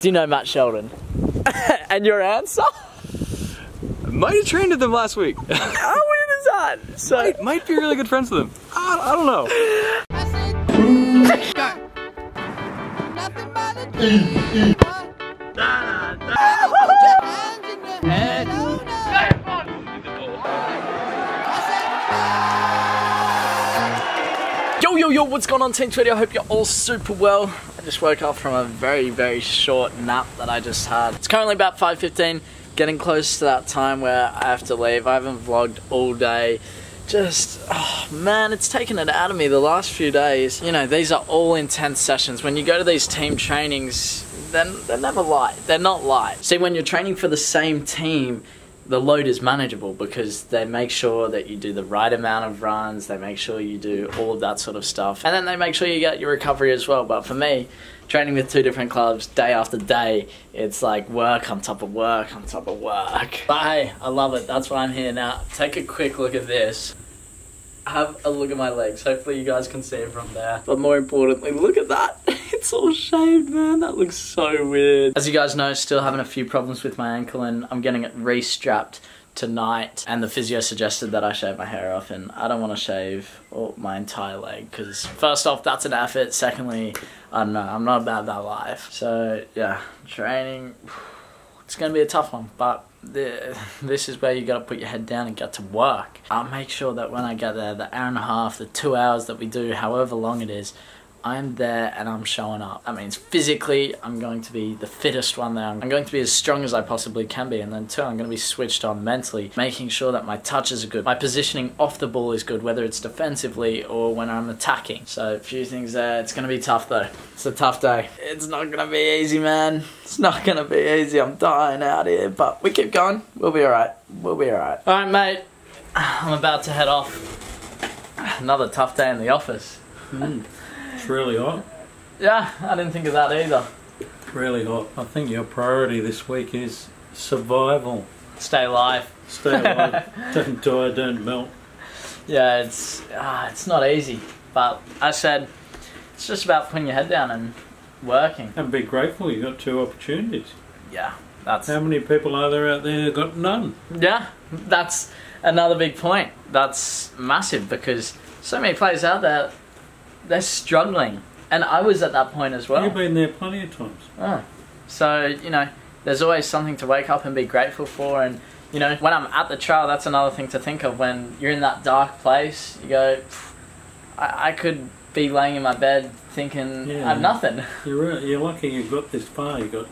Do you know Matt Sheldon? And your answer? I might have trained with them last week. How weird is that? So might be really good friends with them. I don't know. Yo, what's going on, Team Tweety? I hope you're all super well. I just woke up from a very short nap that I just had. It's currently about 5:15, getting close to that time where I have to leave. I haven't vlogged all day. Just, oh man, it's taken it out of me the last few days. You know, these are all intense sessions. When you go to these team trainings, they're never light. They're not light. See, when you're training for the same team, the load is manageable because they make sure that you do the right amount of runs, they make sure you do all of that sort of stuff, and then they make sure you get your recovery as well. But for me, training with two different clubs day after day, it's like work on top of work on top of work. But hey, I love it. That's why I'm here now. Take a quick look at this. Have a look at my legs. Hopefully you guys can see it from there. But more importantly, look at that. It's all shaved, man. That looks so weird. As you guys know, still having a few problems with my ankle, and I'm getting it re-strapped tonight. And the physio suggested that I shave my hair off, and I don't want to shave my entire leg because first off, that's an effort. Secondly, I don't know, I'm not about that life. So yeah, training, it's gonna be a tough one, but this is where you gotta put your head down and get to work. I'll make sure that when I get there, the hour and a half, the 2 hours that we do, however long it is, I'm there and I'm showing up. That means physically, I'm going to be the fittest one there. I'm going to be as strong as I possibly can be. And then two, I'm going to be switched on mentally, making sure that my touches are good. My positioning off the ball is good, whether it's defensively or when I'm attacking. So a few things there. It's going to be tough though. It's a tough day. It's not going to be easy, man. It's not going to be easy. I'm dying out here, but we keep going. We'll be all right. We'll be all right. All right, mate. I'm about to head off. Another tough day in the office. It's really hot. Yeah, I didn't think of that either. Really hot. I think your priority this week is survival. Stay alive. Stay alive. Don't die, don't melt. Yeah, it's not easy. But I said, it's just about putting your head down and working. And be grateful you got 2 opportunities. Yeah, that's... How many people are there out there who got none? Yeah, that's another big point. That's massive because so many players out there, they're struggling, and I was at that point as well. You've been there plenty of times. Oh. So, you know, there's always something to wake up and be grateful for, and, you know, when I'm at the trail, that's another thing to think of. When you're in that dark place, you go, I could be laying in my bed thinking I have nothing. You're lucky you got this far. You got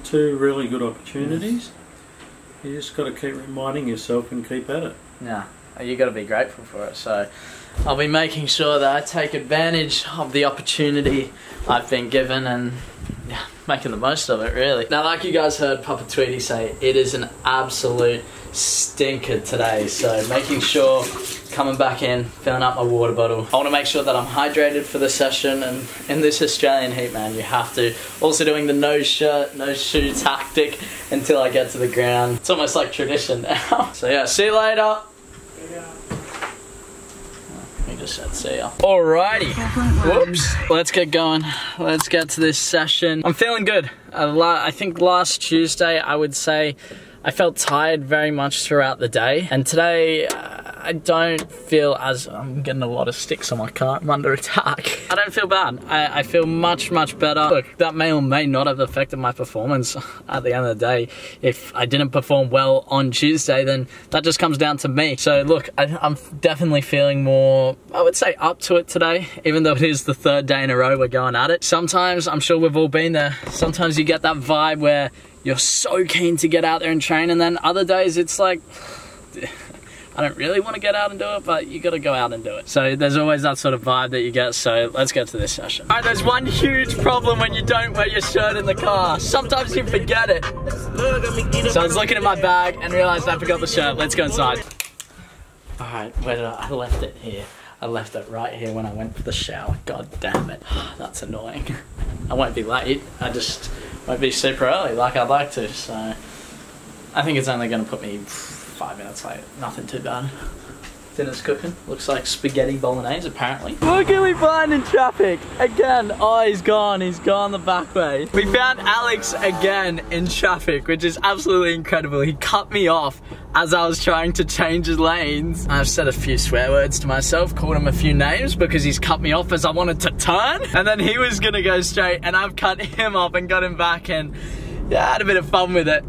2 really good opportunities. You just got to keep reminding yourself and keep at it. Yeah, you got to be grateful for it. So I'll be making sure that I take advantage of the opportunity I've been given and yeah, making the most of it, really. Now, like you guys heard Papa Tweety say, it is an absolute stinker today. So making sure, coming back in, filling up my water bottle. I want to make sure that I'm hydrated for the session, and in this Australian heat, man, you have to. Also doing the no shirt, no shoe tactic until I get to the ground. It's almost like tradition now. So yeah, see you later. Said see ya. Alrighty, whoops, let's get going. Let's get to this session. I'm feeling good. I think last Tuesday I would say I felt tired very much throughout the day, and today I don't feel as... I'm getting a lot of sticks on my car. I'm under attack. I don't feel bad. I feel much better. Look, that may or may not have affected my performance at the end of the day. If I didn't perform well on Tuesday, then that just comes down to me. So look, I'm definitely feeling more, I would say, up to it today, even though it is the 3rd day in a row we're going at it. Sometimes, I'm sure we've all been there, sometimes you get that vibe where you're so keen to get out there and train, and then other days it's like, I don't really want to get out and do it, but you got to go out and do it. So there's always that sort of vibe that you get, so let's get to this session. All right, there's one huge problem when you don't wear your shirt in the car. Sometimes you forget it. So I was looking at my bag and realized I forgot the shirt. Let's go inside. All right, where did I left it here. I left it right here when I went for the shower. God damn it. That's annoying. I won't be late. I just won't be super early like I'd like to, so I think it's only going to put me 5 minutes late. Nothing too bad. dinner's cooking. Looks like spaghetti bolognese, apparently. Look who we find in traffic again. Oh, he's gone the back way. We found Alex again in traffic, which is absolutely incredible. He cut me off as I was trying to change lanes. I've said a few swear words to myself, called him a few names because he's cut me off as I wanted to turn, and then he was gonna go straight and I've cut him off and got him back, and yeah, I had a bit of fun with it.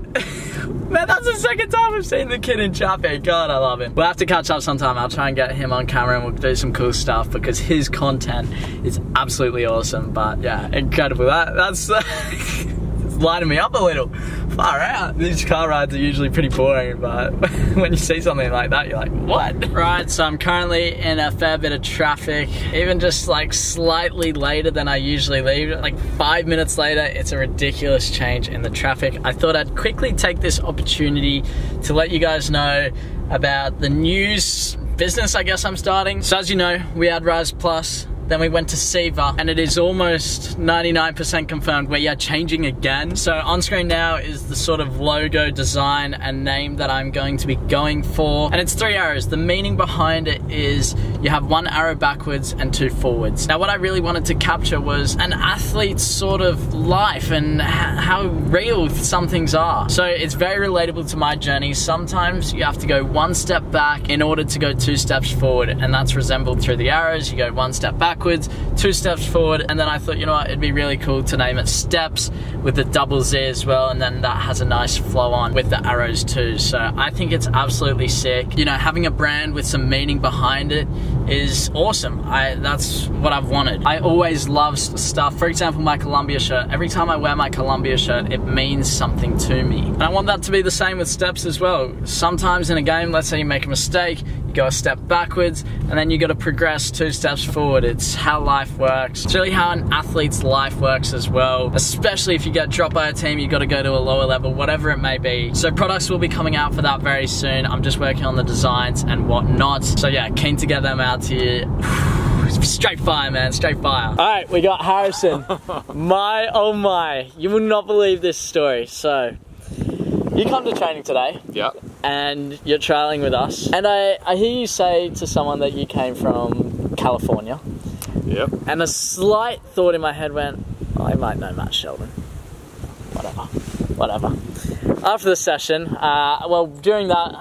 Man, that's the second time I've seen the kid in traffic. God, I love him. We'll have to catch up sometime. I'll try and get him on camera and we'll do some cool stuff because his content is absolutely awesome. But yeah, incredible. That's lining me up a little. Far out. These car rides are usually pretty boring, but when you see something like that, you're like, what? Right, so I'm currently in a fair bit of traffic, even just like slightly later than I usually leave. Like 5 minutes later, it's a ridiculous change in the traffic. I thought I'd quickly take this opportunity to let you guys know about the news business I guess I'm starting. So as you know, we had Rise Plus, then we went to Siva, and it is almost 99% confirmed we are changing again. So on screen now is the sort of logo design and name that I'm going to be going for. And it's 3 arrows. The meaning behind it is you have 1 arrow backwards and 2 forwards. Now what I really wanted to capture was an athlete's sort of life and how real some things are. So it's very relatable to my journey. Sometimes you have to go 1 step back in order to go 2 steps forward, and that's resembled through the arrows. You go 1 step backwards, 2 steps forward, and then I thought, you know what, it'd be really cool to name it Steps with the double Z as well, and then that has a nice flow on with the arrows too. So I think it's absolutely sick. You know, having a brand with some meaning behind it is awesome. That's what I've wanted. I always love stuff. For example, my Columbia shirt. Every time I wear my Columbia shirt, it means something to me. And I want that to be the same with Steps as well. Sometimes in a game, let's say you make a mistake, you go a step backwards, and then you got to progress 2 steps forward. It's how life works. It's really how an athlete's life works as well. Especially if you get dropped by a team, you got to go to a lower level, whatever it may be. So products will be coming out for that very soon. I'm just working on the designs and whatnot. So yeah, keen to get them out to you. Straight fire, man, straight fire. All right, we got Harrison. My, oh my, you will not believe this story. So, you come to training today. Yeah. And you're trialing with us. And I hear you say to someone that you came from California. Yep. And a slight thought in my head went, oh, I might know Matt Sheldon. Whatever. After the session, well, during that,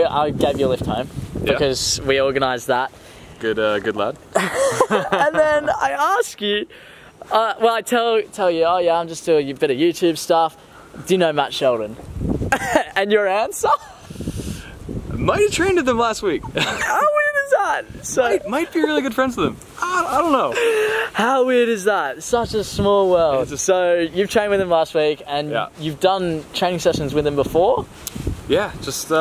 I gave you a lift home because we organised that. Good lad. And then I ask you, well, I tell you, oh yeah, I'm just doing a bit of YouTube stuff. Do you know Matt Sheldon? And your answer? Might have trained with them last week. How weird is that? So might be really good friends with them. I don't know. How weird is that? Such a small world. So you've trained with him last week, and you've done training sessions with him before? Yeah, just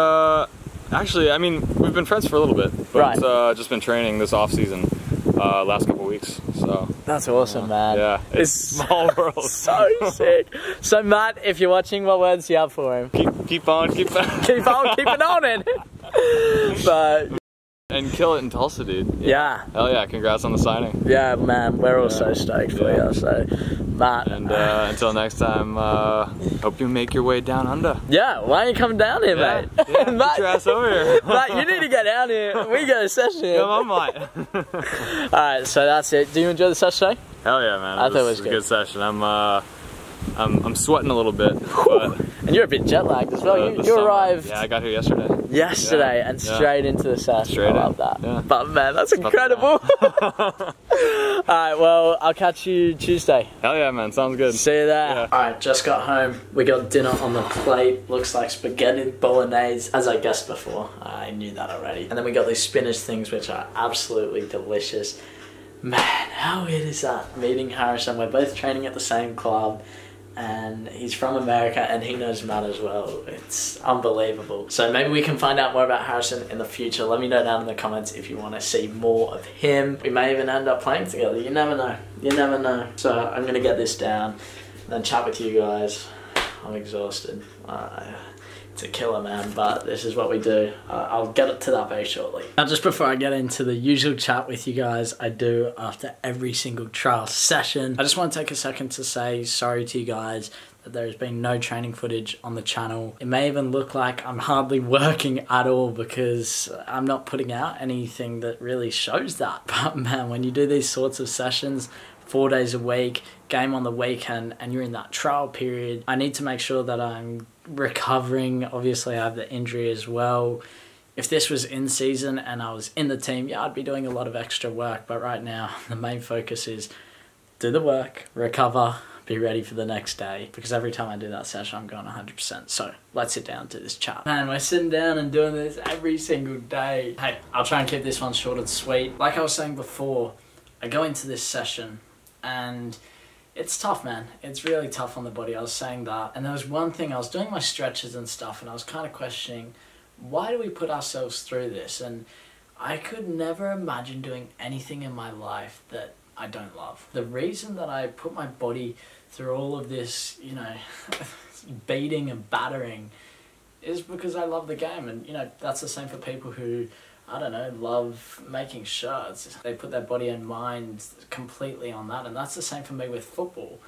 actually, I mean, we've been friends for a little bit, but just been training this off season, last couple weeks. So that's awesome, man. Yeah, it's small world. So sick. So Matt, if you're watching, what words do you have for him? Keep on. Keep it on it. But and kill it in Tulsa, dude. Yeah. Hell yeah! Congrats on the signing. Yeah, man. We're all so stoked for you. So, Matt. And until next time, hope you make your way down under. Yeah. Why aren't you coming down here, mate? Yeah, Matt, get your ass over here. Matt, you need to get down here. We got a session. Come on, mate. All right. So that's it. Do you enjoy the session? Hell yeah, man. I thought it was a good session. I'm sweating a little bit, but and you're a bit jet lagged as well. You arrived. Yeah, I got here yesterday. And straight into the session. I love that. Yeah. But man, that's incredible. Alright, well, I'll catch you Tuesday. Hell yeah, man. Sounds good. See you there. Yeah. Alright, just got home. We got dinner on the plate. Looks like spaghetti bolognese, as I guessed before. I knew that already. And then we got these spinach things, which are absolutely delicious. Man, how weird is that? Meeting Harrison. We're both training at the same club, and he's from America and he knows Matt as well. It's unbelievable. So maybe we can find out more about Harrison in the future. Let me know down in the comments if you want to see more of him. We may even end up playing together. You never know. You never know. So I'm going to get this down and then chat with you guys. I'm exhausted. It's a killer, man, but this is what we do. I'll get to that very shortly. Now, just before I get into the usual chat with you guys I do after every single trial session, I just want to take a second to say sorry to you guys there's been no training footage on the channel. It may even look like I'm hardly working at all because I'm not putting out anything that really shows that. But man, when you do these sorts of sessions 4 days a week, game on the weekend, and you're in that trial period, I need to make sure that I'm recovering. Obviously I have the injury as well. If this was in season and I was in the team, yeah, I'd be doing a lot of extra work. But right now, the main focus is do the work, recover, be ready for the next day. Because every time I do that session, I'm going 100%. So let's sit down to this chat. Man, we're sitting down and doing this every single day. Hey, I'll try and keep this one short and sweet. Like I was saying before, I go into this session and it's tough, man. It's really tough on the body. I was saying that. And there was one thing, I was doing my stretches and stuff, and I was kind of questioning, why do we put ourselves through this? And I could never imagine doing anything in my life that I don't love. The reason that I put my body through all of this, you know, beating and battering is because I love the game. And, you know, that's the same for people who, I don't know, love making shirts. They put their body and mind completely on that. And that's the same for me with football.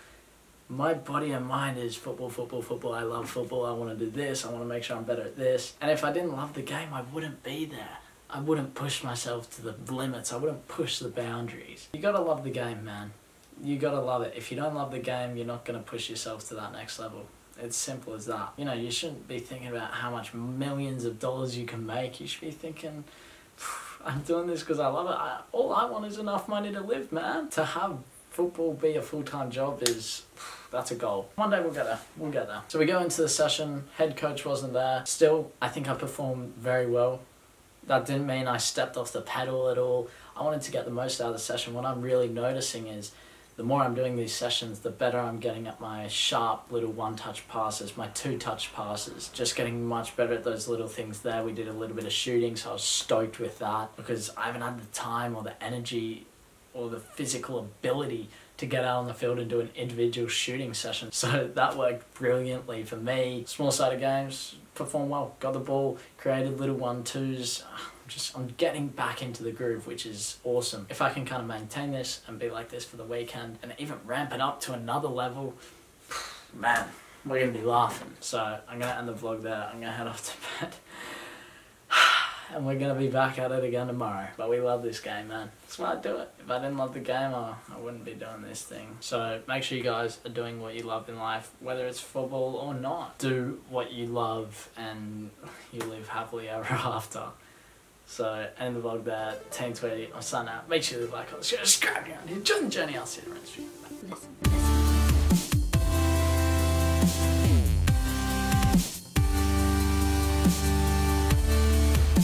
My body and mind is football, football, football. I love football. I want to do this. I want to make sure I'm better at this. And if I didn't love the game, I wouldn't be there. I wouldn't push myself to the limits. I wouldn't push the boundaries. You gotta love the game, man. You gotta love it. If you don't love the game, you're not gonna push yourself to that next level. It's simple as that. You know, you shouldn't be thinking about how much millions of dollars you can make. You should be thinking, I'm doing this because I love it. All I want is enough money to live, man. To have football be a full-time job is, that's a goal. One day we'll get there. We'll get there. So we go into the session. Head coach wasn't there. Still, I think I performed very well. That didn't mean I stepped off the pedal at all. I wanted to get the most out of the session. What I'm really noticing is the more I'm doing these sessions, the better I'm getting at my sharp little one-touch passes, my two-touch passes. Just getting much better at those little things there. We did a little bit of shooting, so I was stoked with that because I haven't had the time or the energy or the physical ability to get out on the field and do an individual shooting session. So that worked brilliantly for me. Small side of games, performed well, got the ball, created little 1-2s. I'm getting back into the groove, which is awesome. If I can kind of maintain this and be like this for the weekend and even ramp it up to another level, man, we're gonna be laughing. So I'm gonna end the vlog there. I'm gonna head off to bed. And we're going to be back at it again tomorrow. But we love this game, man. That's why I do it. If I didn't love the game, I wouldn't be doing this thing. So make sure you guys are doing what you love in life, whether it's football or not. Do what you love and you live happily ever after. So end the vlog there. Team Tweety, I'm signing out. Make sure you like, subscribe, join the journey. I'll see you around the street. Bye.